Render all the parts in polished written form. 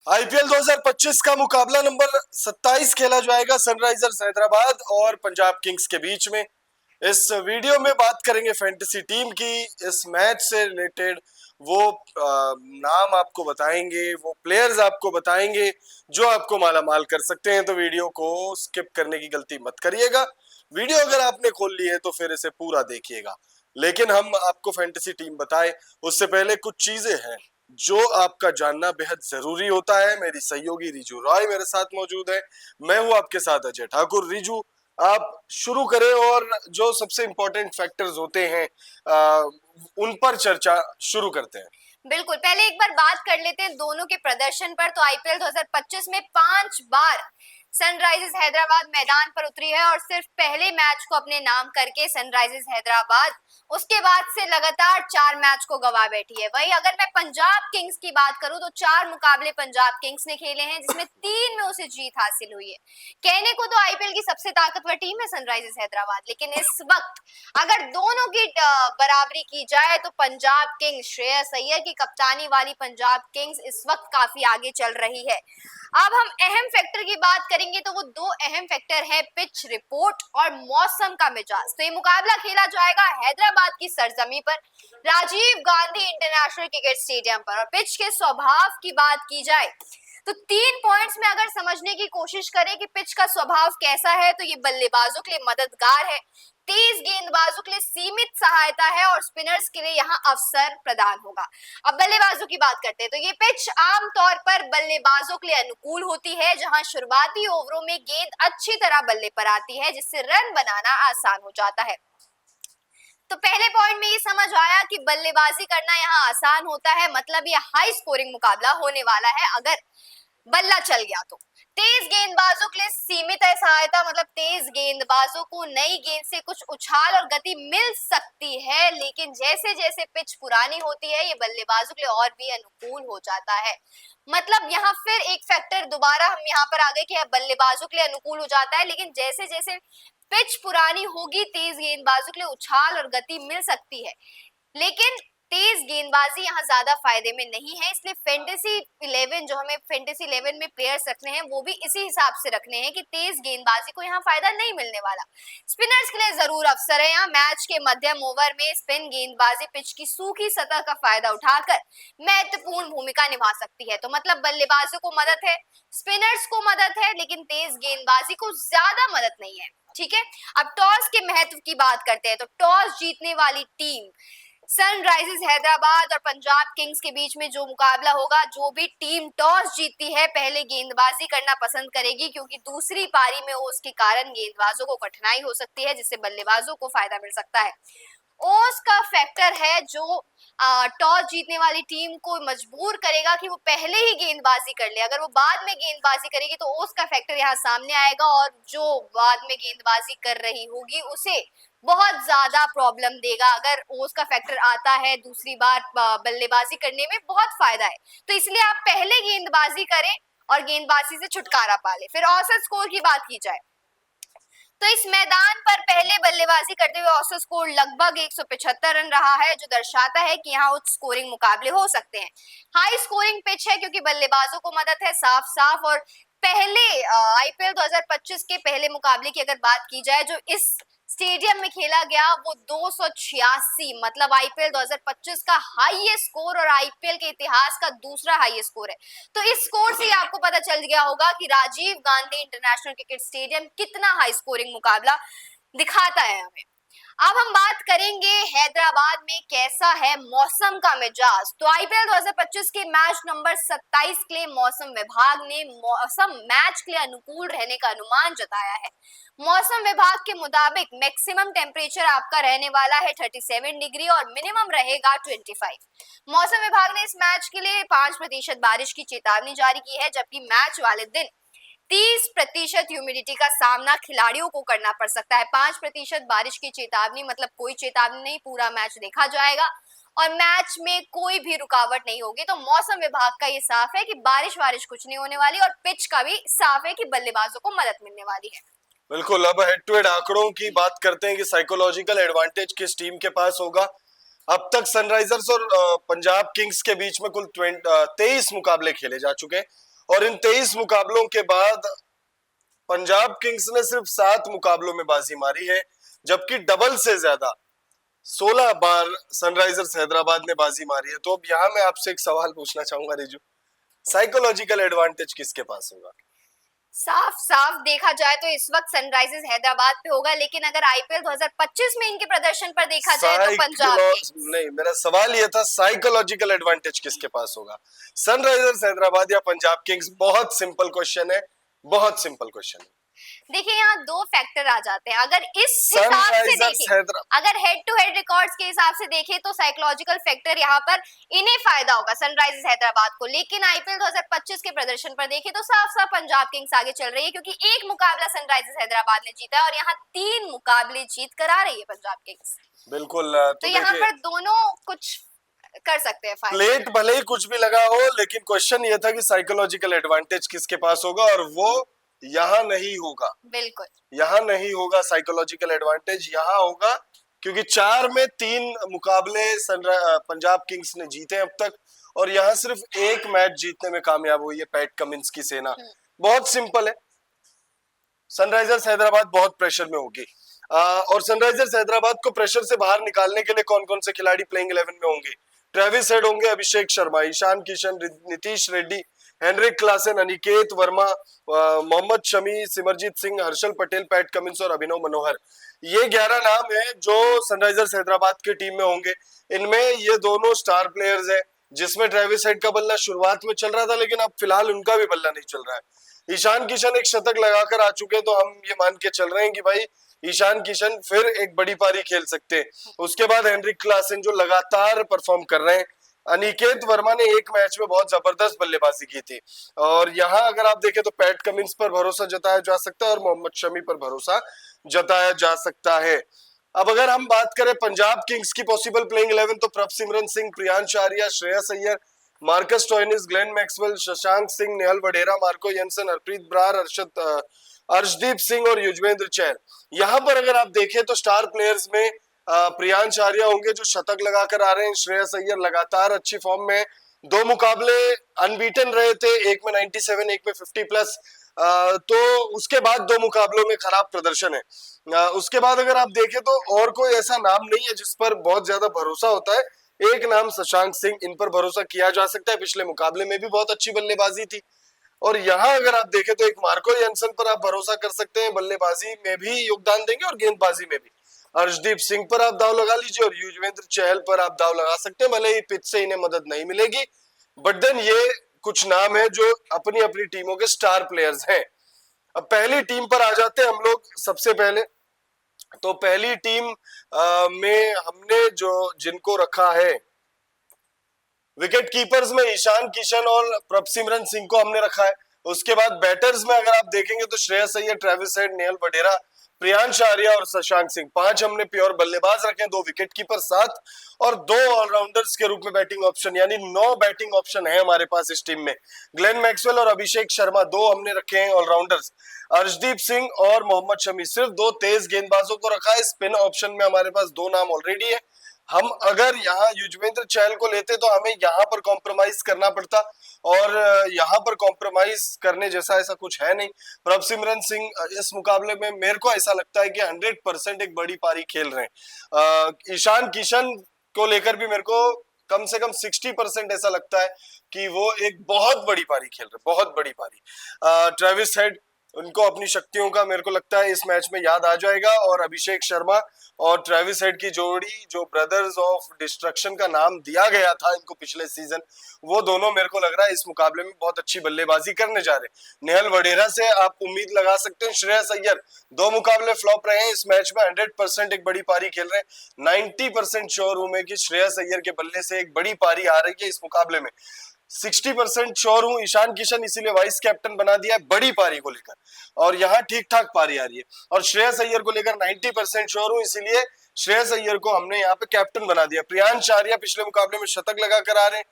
IPL 2025 का मुकाबला number 27 खेला जाएगा सनराइजर्स हैदराबाद और पंजाब किंग्स के बीच में। इस वीडियो में बात करेंगे फैंटेसी टीम की। इस मैच से रिलेटेड वो नाम आपको बताएंगे, वो प्लेयर्स आपको बताएंगे जो आपको माला माल कर सकते हैं। तो वीडियो को स्किप करने की गलती मत करिएगा। वीडियो अगर आपने खोल ली है तो फिर इसे पूरा देखिएगा। लेकिन हम आपको फैंटेसी टीम बताए उससे पहले कुछ चीजें हैं जो आपका जानना बेहद जरूरी होता है। मेरी सहयोगी रिजू रॉय मेरे साथ मौजूद है। मैं हूं आपके साथ अजय ठाकुर। रिजू, आप शुरू करें और जो सबसे इंपॉर्टेंट फैक्टर्स होते हैं उन पर चर्चा शुरू करते हैं। बिल्कुल, पहले एक बार बात कर लेते हैं दोनों के प्रदर्शन पर। तो आईपीएल 2025 में 5 बार सनराइजर्स हैदराबाद मैदान पर उतरी है और सिर्फ पहले मैच को अपने नाम करके सनराइजर्स हैदराबाद उसके बाद से लगातार 4 मैच को गवा बैठी है। वहीं अगर मैं पंजाब किंग्स की बात करूं तो 4 मुकाबले पंजाब किंग्स ने खेले हैं जिसमें 3 में उसे जीत हासिल हुई है। कहने को तो आईपीएल की सबसे ताकतवर टीम है सनराइजर्स हैदराबाद, लेकिन इस वक्त अगर दोनों की बराबरी की जाए तो पंजाब किंग्स, श्रेयस अय्यर की कप्तानी वाली पंजाब किंग्स इस वक्त काफी आगे चल रही है। अब हम अहम फैक्टर की बात करेंगे तो वो 2 अहम फैक्टर है, पिच रिपोर्ट और मौसम का मिजाज। तो ये मुकाबला खेला जाएगा हैदराबाद की सरजमी पर, Rajiv Gandhi international cricket stadium पर। और पिच के स्वभाव की बात की जाए तो 3 पॉइंट्स में अगर समझने की कोशिश करें कि पिच का स्वभाव कैसा है तो ये बल्लेबाजों के लिए मददगार है, तेज गेंदबाजों के लिए सीमित सहायता है और स्पिनर्स के लिए यहाँ अवसर प्रदान होगा। अब बल्लेबाजों की बात करते हैं तो ये पिच आमतौर पर बल्लेबाजों के लिए अनुकूल होती है, जहां शुरुआती ओवरों में गेंद अच्छी तरह बल्ले पर आती है जिससे रन बनाना आसान हो जाता है। तो पहले पॉइंट में ये समझ आया कि बल्लेबाजी करना यहाँ आसान होता है, मतलब ये हाई स्कोरिंग मुकाबला होने वाला है अगर बल्ला चल गया तो। तेज गेंदबाजों के लिए सीमित है सहायता, मतलब तेज गेंदबाजों को नई गेंद से कुछ उछाल और गति मिल सकती है, लेकिन जैसे जैसे पिच पुरानी होती है ये बल्लेबाजों के लिए और भी अनुकूल हो जाता है। मतलब यहाँ फिर एक फैक्टर दोबारा हम यहाँ पर आ गए कि बल्लेबाजों के लिए अनुकूल हो जाता है, लेकिन जैसे जैसे पिच पुरानी होगी तेज गेंदबाजों के लिए उछाल और गति मिल सकती है, लेकिन तेज गेंदबाजी यहाँ ज्यादा फायदे में नहीं है। इसलिए फैंटेसी 11 जो हमें फैंटेसी 11 में प्लेयर्स रखने हैं वो भी इसी हिसाब से रखने हैं कि तेज गेंदबाजी को यहाँ फायदा नहीं मिलने वाला। स्पिनर्स के लिए जरूर अवसर है यहाँ। मैच के मध्यम ओवर में स्पिन गेंदबाजी पिच की सूखी सतह का फायदा उठाकर महत्वपूर्ण भूमिका निभा सकती है। तो मतलब बल्लेबाजों को मदद है, स्पिनर्स को मदद है, लेकिन तेज गेंदबाजी को ज्यादा मदद नहीं है। ठीक है, अब टॉस के महत्व की बात करते हैं। तो टॉस जीतने वाली टीम सनराइजर्स हैदराबाद और पंजाब किंग्स के बीच में जो मुकाबला होगा, जो भी टीम टॉस जीतती है पहले गेंदबाजी करना पसंद करेगी, क्योंकि दूसरी पारी में ओस के कारण गेंदबाजों को कठिनाई हो सकती है जिससे बल्लेबाजों को फायदा मिल सकता है। ओस का फैक्टर है जो टॉस जीतने वाली टीम को मजबूर करेगा कि वो पहले ही गेंदबाजी कर ले। अगर वो बाद में गेंदबाजी करेगी तो ओस का फैक्टर यहाँ सामने आएगा और जो बाद में गेंदबाजी कर रही होगी उसे बहुत ज्यादा प्रॉब्लम देगा। अगर ओस का फैक्टर आता है दूसरी बार बल्लेबाजी करने में बहुत फायदा है, तो इसलिए आप पहले गेंदबाजी करें और गेंदबाजी से छुटकारा पा ले। फिर औसत स्कोर की बात की जाए तो इस मैदान पर पहले बल्लेबाजी करते हुए औसत स्कोर लगभग 175 रन रहा है, जो दर्शाता है कि यहाँ उच्च स्कोरिंग मुकाबले हो सकते हैं। हाई स्कोरिंग पिच है क्योंकि बल्लेबाजों को मदद है साफ साफ। और पहले आईपीएल 2025 के पहले मुकाबले की अगर बात की जाए जो इस स्टेडियम में खेला गया वो 286, मतलब आईपीएल 2025 का हाईएस्ट स्कोर और आईपीएल के इतिहास का दूसरा हाईएस्ट स्कोर है। तो इस स्कोर से आपको पता चल गया होगा कि Rajiv Gandhi international cricket stadium कितना हाई स्कोरिंग मुकाबला दिखाता है हमें। अब हम बात करेंगे हैदराबाद में कैसा है मौसम का मिजाज। तो आईपीएल 2025 के मैच नंबर 27 के लिए मौसम विभाग ने मौसम मैच के लिए अनुकूल रहने का अनुमान जताया है। मौसम विभाग के मुताबिक मैक्सिमम टेम्परेचर आपका रहने वाला है 37 डिग्री और मिनिमम रहेगा 25। मौसम विभाग ने इस मैच के लिए 5% बारिश की चेतावनी जारी की है, जबकि मैच वाले दिन 30% ह्यूमिडिटी का सामना खिलाड़ियों को करना पड़ सकता है। 5% बारिश की चेतावनी मतलब कोई चेतावनी नहीं, पूरा मैच देखा जाएगा और मैच में कोई भी रुकावट नहीं होगी। तो मौसम विभाग का ये साफ है कि बारिश वारिश कुछ नहीं होने वाली और पिच का भी साफ है कि बल्लेबाजों को मदद मिलने वाली है। बिल्कुल, अब हेड टू हेड आंकड़ों की बात करते हैं कि साइकोलॉजिकल एडवांटेज किस टीम के पास होगा। अब तक सनराइजर्स और पंजाब किंग्स के बीच में कुल 23 मुकाबले खेले जा चुके हैं और इन 23 मुकाबलों के बाद पंजाब किंग्स ने सिर्फ 7 मुकाबलों में बाजी मारी है, जबकि डबल से ज्यादा 16 बार सनराइजर्स हैदराबाद ने बाजी मारी है। तो अब यहाँ मैं आपसे एक सवाल पूछना चाहूंगा रिजू, साइकोलॉजिकल एडवांटेज किसके पास होगा? साफ साफ देखा जाए तो इस वक्त सनराइजर्स हैदराबाद पे होगा, लेकिन अगर आईपीएल 2025 में इनके प्रदर्शन पर देखा जाए तो पंजाब किंग्स। नहीं, मेरा सवाल ये था साइकोलॉजिकल एडवांटेज किसके पास होगा, सनराइजर्स हैदराबाद या पंजाब किंग्स? बहुत सिंपल क्वेश्चन है, बहुत सिंपल क्वेश्चन है। देखिए यहाँ दो फैक्टर आ जाते हैं। अगर इस हिसाब से देखें, अगर हेड टू हेड रिकॉर्ड्स के हिसाब से देखें तो साइकोलॉजिकल फैक्टर यहाँ पर इन्हें फायदा होगा सनराइजर्स हैदराबाद को, लेकिन आईपीएल 2025 के प्रदर्शन पर देखें तो साफ साफ पंजाब किंग्स आगे चल रही है, क्योंकि एक मुकाबला सनराइजर्स हैदराबाद ने जीता है और यहाँ 3 मुकाबले जीत कर आ रही है पंजाब किंग्स। बिल्कुल। तो यहाँ पर दोनों कुछ कर सकते हैं। प्लेट भले ही कुछ भी लगा हो, लेकिन क्वेश्चन ये था कि साइकोलॉजिकल एडवांटेज किसके पास होगा, और वो यहाँ नहीं होगा। बिल्कुल यहाँ नहीं होगा साइकोलॉजिकल एडवांटेज, यहाँ होगा क्योंकि 4 में 3 मुकाबले पंजाब किंग्स ने जीते अब तक, और यहाँ सिर्फ एक मैच जीतने में कामयाब हुई है पैट कमिंस की सेना। बहुत सिंपल है, सनराइजर्स हैदराबाद बहुत प्रेशर में होगी, और सनराइजर्स हैदराबाद को प्रेशर से बाहर निकालने के लिए कौन कौन से खिलाड़ी प्लेइंग 11 में होंगे? ट्रेविस हेड होंगे, Abhishek Sharma, Ishan Kishan, Nitish Reddy, Heinrich Klaasen, Aniket Verma, Mohammed Shami, Simarjeet Singh, Harshal Patel, Pat Cummins और अभिनव मनोहर। ये 11 नाम है जो सनराइजर्स हैदराबाद की टीम में होंगे। इनमें ये दोनों स्टार प्लेयर्स हैं, जिसमें ट्रेविस हेड का बल्ला शुरुआत में चल रहा था, लेकिन अब फिलहाल उनका भी बल्ला नहीं चल रहा है। ईशान किशन एक शतक लगाकर आ चुके, तो हम ये मान के चल रहे हैं कि भाई ईशान किशन फिर एक बड़ी पारी खेल सकते हैं। उसके बाद हेनरिक क्लासन जो लगातार परफॉर्म कर रहे हैं। अनिकेत वर्मा ने एक मैच में बहुत जबरदस्त बल्लेबाजी की थी, और यहाँ अगर आप देखें तो पैट कमिंस पर भरोसा जताया जा सकता है और मोहम्मद शमी पर भरोसा जताया जा सकता है। अब अगर हम बात करें पंजाब किंग्स की पॉसिबल प्लेइंग 11, तो Prabhsimran Singh, Priyansh Arya, Shreyas Iyer, Marcus Stoinis, Glenn Maxwell, Shashank Singh, Nehal Wadhera, Marco Jansen, Harpreet Brar, Arshdeep Singh और युजवेंद्र चहल। यहाँ पर अगर आप देखें तो स्टार प्लेयर्स में प्रियांश आर्या होंगे जो शतक लगाकर आ रहे हैं। श्रेयस अय्यर लगातार अच्छी फॉर्म में, 2 मुकाबले अनबीटन रहे थे, एक में 97, एक में 50 प्लस, तो उसके बाद 2 मुकाबलों में खराब प्रदर्शन है। उसके बाद अगर आप देखें तो और कोई ऐसा नाम नहीं है जिस पर बहुत ज्यादा भरोसा होता है। एक नाम शशांक सिंह, इन पर भरोसा किया जा सकता है, पिछले मुकाबले में भी बहुत अच्छी बल्लेबाजी थी। और यहाँ अगर आप देखें तो एक मार्को येंसन पर आप भरोसा कर सकते हैं, बल्लेबाजी में भी योगदान देंगे और गेंदबाजी में भी। अर्शदीप सिंह पर आप दाव लगा लीजिए, और युजवेंद्र चहल पर आप दाव लगा सकते हैं, भले ही पिच से इन्हें मदद नहीं मिलेगी, बट देन ये कुछ नाम है जो अपनी अपनी टीमों के स्टार प्लेयर्स हैं। अब पहली टीम पर आ जाते हैं हम लोग सबसे पहले। तो पहली टीम में हमने जो जिनको रखा है, विकेट कीपर्स में ईशान किशन और प्रभसिमरन सिंह को हमने रखा है। उसके बाद बैटर्स में अगर आप देखेंगे तो श्रेयस अय्यर, ट्रेविस हेड, नेहल वडेरा, प्रियांश आर्या और शशांक सिंह। 5 हमने प्योर बल्लेबाज रखे हैं, 2 विकेट कीपर 7 और 2 ऑलराउंडर्स के रूप में बैटिंग ऑप्शन, यानी 9 बैटिंग ऑप्शन है हमारे पास इस टीम में। ग्लेन मैक्सवेल और अभिषेक शर्मा 2 हमने रखे हैं ऑलराउंडर्स। अर्शदीप सिंह और मोहम्मद शमी, सिर्फ 2 तेज गेंदबाजों को रखा है। स्पिन ऑप्शन में हमारे पास 2 नाम ऑलरेडी है। हम अगर यहाँ युजवेंद्र चहल को लेते तो हमें यहाँ पर कॉम्प्रोमाइज करना पड़ता, और यहाँ पर कॉम्प्रोमाइज करने जैसा ऐसा कुछ है नहीं। प्रभसिमरन सिंह इस मुकाबले में मेरे को ऐसा लगता है कि 100% एक बड़ी पारी खेल रहे हैं। ईशान किशन को लेकर भी मेरे को कम से कम 60% ऐसा लगता है कि वो एक बहुत बड़ी पारी खेल रहे, बहुत बड़ी पारी। ट्रेविस हेड, उनको अपनी शक्तियों का मेरे को लगता है इस मैच में याद आ जाएगा, और अभिषेक शर्मा और ट्रेविस हेड की जोड़ी, जो ब्रदर्स ऑफ डिस्ट्रक्शन का नाम दिया गया था इनको पिछले सीजन, वो दोनों मेरे को लग रहा है इस मुकाबले में बहुत अच्छी बल्लेबाजी करने जा रहे हैं। नेहल वडेरा से आप उम्मीद लगा सकते हैं। श्रेयस अय्यर 2 मुकाबले फ्लॉप रहे हैं, इस मैच में 100% एक बड़ी पारी खेल रहे हैं। 90% श्योर हूं मैं कि श्रेयस अय्यर के बल्ले से एक बड़ी पारी आ रही है इस मुकाबले में। 60% श्योर हूं ईशान किशन इसीलिए वाइस कैप्टन बना दिया है बड़ी पारी को लेकर, और यहाँ ठीक ठाक पारी आ रही है। और श्रेयस अय्यर को लेकर 90% श्योर हूं, इसीलिए श्रेयस अय्यर को हमने यहाँ पे कैप्टन बना दिया। प्रियांश आर्या पिछले मुकाबले में शतक लगा कर आ रहे हैं,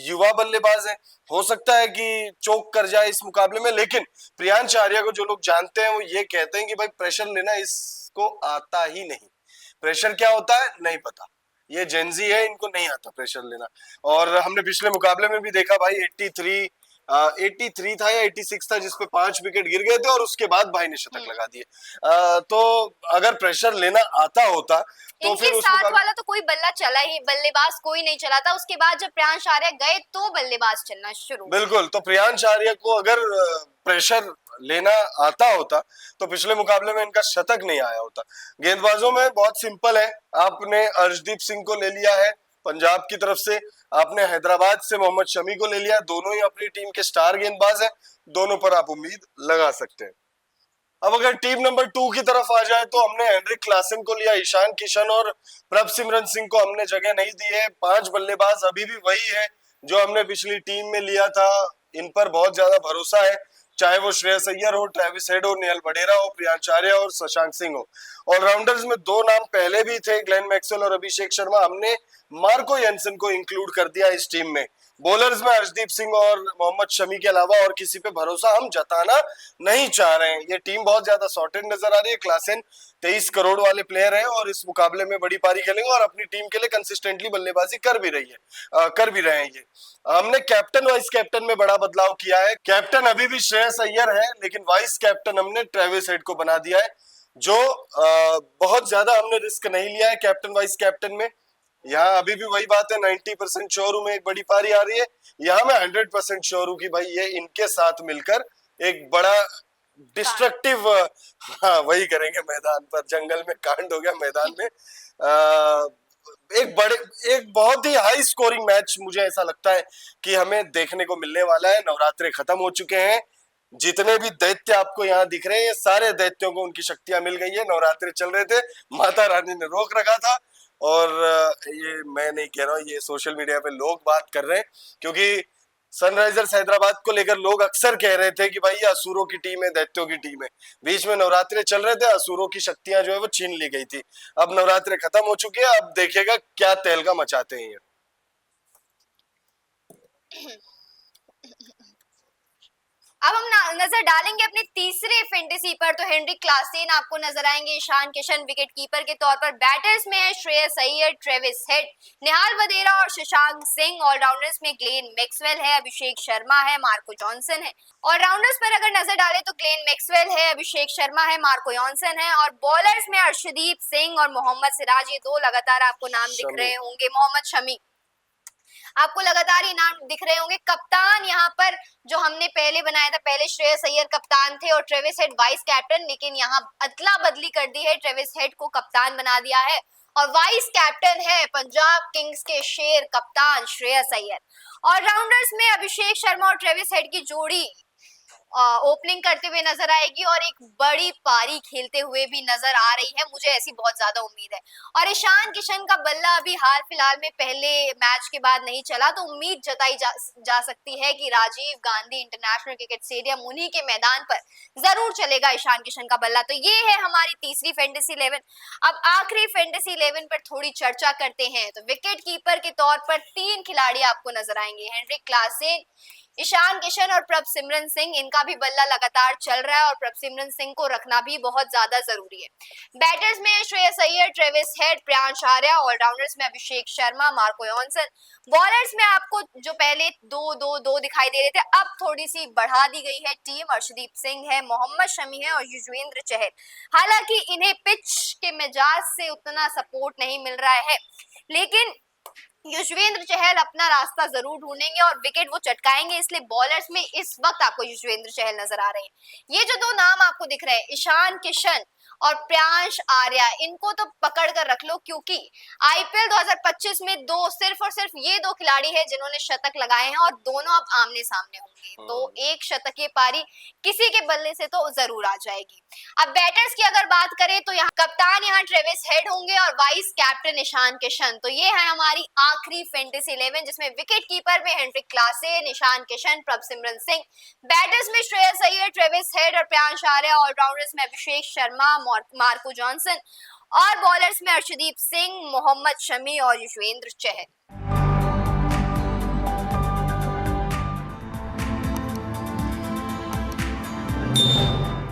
युवा बल्लेबाज है, हो सकता है कि चौक कर जाए इस मुकाबले में, लेकिन प्रियांश आर्या को जो लोग जानते हैं वो ये कहते हैं कि भाई प्रेशर लेना इसको आता ही नहीं। प्रेशर क्या होता है नहीं पता, ये जेंजी है, इनको नहीं आता प्रेशर लेना। और हमने पिछले मुकाबले में भी देखा भाई 83 83 था या 86 था, जिसपे 5 विकेट गिर गए थे और उसके बाद भाई ने शतक लगा दिए। तो अगर प्रेशर लेना आता होता तो इनके फिर उस साथ वाला तो कोई बल्ला चला ही, बल्लेबाज कोई नहीं चला था। उसके बाद जब प्रियांश आर्या गए तो बल्लेबाज चलना शुरू। बिल्कुल, तो प्रियांश आर्या को अगर प्रेशर लेना आता होता तो पिछले मुकाबले में इनका शतक नहीं आया होता। गेंदबाजों में बहुत सिंपल है, आपने अर्शदीप सिंह को ले लिया है पंजाब की तरफ से, आपने हैदराबाद से मोहम्मद शमी को ले लिया, दोनों ही अपनी टीम के स्टार गेंदबाज हैं, दोनों पर आप उम्मीद लगा सकते हैं। अब अगर टीम नंबर 2 की तरफ आ जाए तो हमने हेनरिक क्लासन को लिया, ईशान किशन और प्रभसिमरन सिंह को हमने जगह नहीं दी है। 5 बल्लेबाज अभी भी वही है जो हमने पिछली टीम में लिया था, इन पर बहुत ज्यादा भरोसा है, चाहे वो श्रेयस अय्यर हो, ट्रेविस हेड हो, नेहल वडेरा हो, प्रियांश आर्या और शशांक सिंह हो। ऑलराउंडर्स में 2 नाम पहले भी थे, ग्लेन मैक्सवेल और अभिषेक शर्मा, हमने मार्को यान्सन को इंक्लूड कर दिया इस टीम में। बॉलर्स में अर्शदीप सिंह और मोहम्मद शमी के अलावा और किसी पे भरोसा हम जताना नहीं चाह रहे हैं। ये टीम बहुत ज्यादा सॉर्टेड नजर आ रही है। क्लासेन 23 करोड़ वाले प्लेयर हैं और इस मुकाबले में बड़ी पारी खेलेंगे और अपनी टीम के लिए कंसिस्टेंटली बल्लेबाजी कर भी रहे हैं। ये हमने कैप्टन वाइस कैप्टन में बड़ा बदलाव किया है। कैप्टन अभी भी श्रेयस अय्यर है, लेकिन वाइस कैप्टन हमने ट्रेविस हेड को बना दिया है, जो बहुत ज्यादा हमने रिस्क नहीं लिया है कैप्टन वाइस कैप्टन में। यहाँ अभी भी वही बात है, 90% श्योर हूं मैं एक बड़ी पारी आ रही है। यहाँ मैं 100% श्योर हूं कि भाई ये इनके साथ मिलकर एक बड़ा डिस्ट्रक्टिव, हाँ वही करेंगे मैदान पर। जंगल में कांड हो गया, मैदान में एक बहुत ही हाई स्कोरिंग मैच मुझे ऐसा लगता है कि हमें देखने को मिलने वाला है। नवरात्रे खत्म हो चुके हैं, जितने भी दैत्य आपको यहाँ दिख रहे हैं, ये सारे दैत्यों को उनकी शक्तियां मिल गई है। नवरात्रे चल रहे थे, माता रानी ने रोक रखा था, और ये मैं नहीं कह रहा हूँ, ये सोशल मीडिया पे लोग बात कर रहे हैं, क्योंकि सनराइजर्स हैदराबाद को लेकर लोग अक्सर कह रहे थे कि भाई ये असुरों की टीम है, दैत्यों की टीम है। बीच में नवरात्रे चल रहे थे, असुरों की शक्तियां जो है वो छीन ली गई थी। अब नवरात्रे खत्म हो चुके हैं, अब देखिएगा क्या तहलका मचाते हैं ये। अब हम नजर डालेंगे अपने तीसरे फैंटेसी पर। तो हेनरिक क्लासेन आपको नजर आएंगे, ईशान किशन विकेट कीपर के तौर पर। बैटर्स में है श्रेयस अय्यर, ट्रेविस हेड, नेहाल वडेरा और शशांक सिंह। ऑलराउंडर्स में ग्लेन मैक्सवेल है, अभिषेक शर्मा है, मार्को जॉनसन है। ऑलराउंडर्स पर अगर नजर डालें तो ग्लेन मैक्सवेल है, अभिषेक शर्मा है, मार्को जॉनसन है। और बॉलर्स में अर्शदीप सिंह और मोहम्मद सिराज, ये 2 लगातार आपको नाम दिख रहे होंगे। मोहम्मद शमी, आपको लगातार ये नाम दिख रहे होंगे। कप्तान यहाँ पर जो हमने पहले बनाया था, पहले श्रेयस अय्यर कप्तान थे और ट्रेविस हेड वाइस कैप्टन, लेकिन यहाँ अदला बदली कर दी है, ट्रेविस हेड को कप्तान बना दिया है और वाइस कैप्टन है पंजाब किंग्स के शेर कप्तान श्रेयस अय्यर। ऑलराउंडर्स में अभिषेक शर्मा और ट्रेविस हेड की जोड़ी ओपनिंग करते हुए नजर आएगी और एक बड़ी पारी खेलते हुए भी नजर आ रही है, मुझे ऐसी बहुत ज्यादा उम्मीद है। और ईशान किशन का बल्ला अभी हाल फिलहाल में पहले मैच के बाद नहीं चला, तो उम्मीद जताई जा सकती है कि Rajiv Gandhi international cricket stadium, उन्हीं के मैदान पर जरूर चलेगा ईशान किशन का बल्ला। तो ये है हमारी तीसरी फैंटेसी 11। अब आखिरी फैंटेसी 11 पर थोड़ी चर्चा करते हैं। तो विकेट कीपर के तौर पर 3 खिलाड़ी आपको नजर आएंगे, हेनरिक क्लासेन, ईशान किशन और प्रभसिमरन सिंह। इनका भी बल्ला लगातार चल रहा है और प्रभसिमरन सिंह को रखना भी बहुत ज्यादा जरूरी है। बैटर्स में Shreyas Iyer, Travis head, Priyansh Arya. Allrounders में Abhishek Sharma, Marco Jansen. Bowlers में आपको जो पहले 2-2-2 दिखाई दे रहे थे, अब थोड़ी सी बढ़ा दी गई है टीम। अर्शदीप सिंह है, मोहम्मद शमी है और युजवेंद्र चहल। हालांकि इन्हें पिच के मिजाज से उतना सपोर्ट नहीं मिल रहा है, लेकिन युजवेंद्र चहल अपना रास्ता जरूर ढूंढेंगे और विकेट वो चटकाएंगे, इसलिए बॉलर्स में इस वक्त आपको युजवेंद्र चहल नजर आ रहे हैं। ये जो 2 नाम आपको दिख रहे हैं, ईशान किशन और प्रियांश आर्या, इनको तो पकड़ कर रख लो, क्योंकि आईपीएल 2025 में सिर्फ और सिर्फ ये 2 खिलाड़ी हैं जिन्होंने शतक लगाए हैं और दोनों अब आमने सामने होंगे। तो एक शतकीय पारी किसी के बल्ले से तो जरूर आ जाएगी। अब बैटर्स की अगर बात करें तो यहाँ कप्तान ट्रेविस हेड होंगे और वाइस कैप्टन ईशान किशन। तो ये है हमारी आखिरी फैंटेसी 11, जिसमें विकेट कीपर में Heinrich Klaasen, Ishan Kishan, Prabhsimran Singh. Batters में श्रेयस अय्यर, ट्रेविस हेड और प्रियांश आर्या। ऑलराउंडर्स में अभिषेक शर्मा, मार्को जॉनसन और बॉलर्स में अर्शदीप सिंह, मोहम्मद शमी और युजवेंद्र चहल।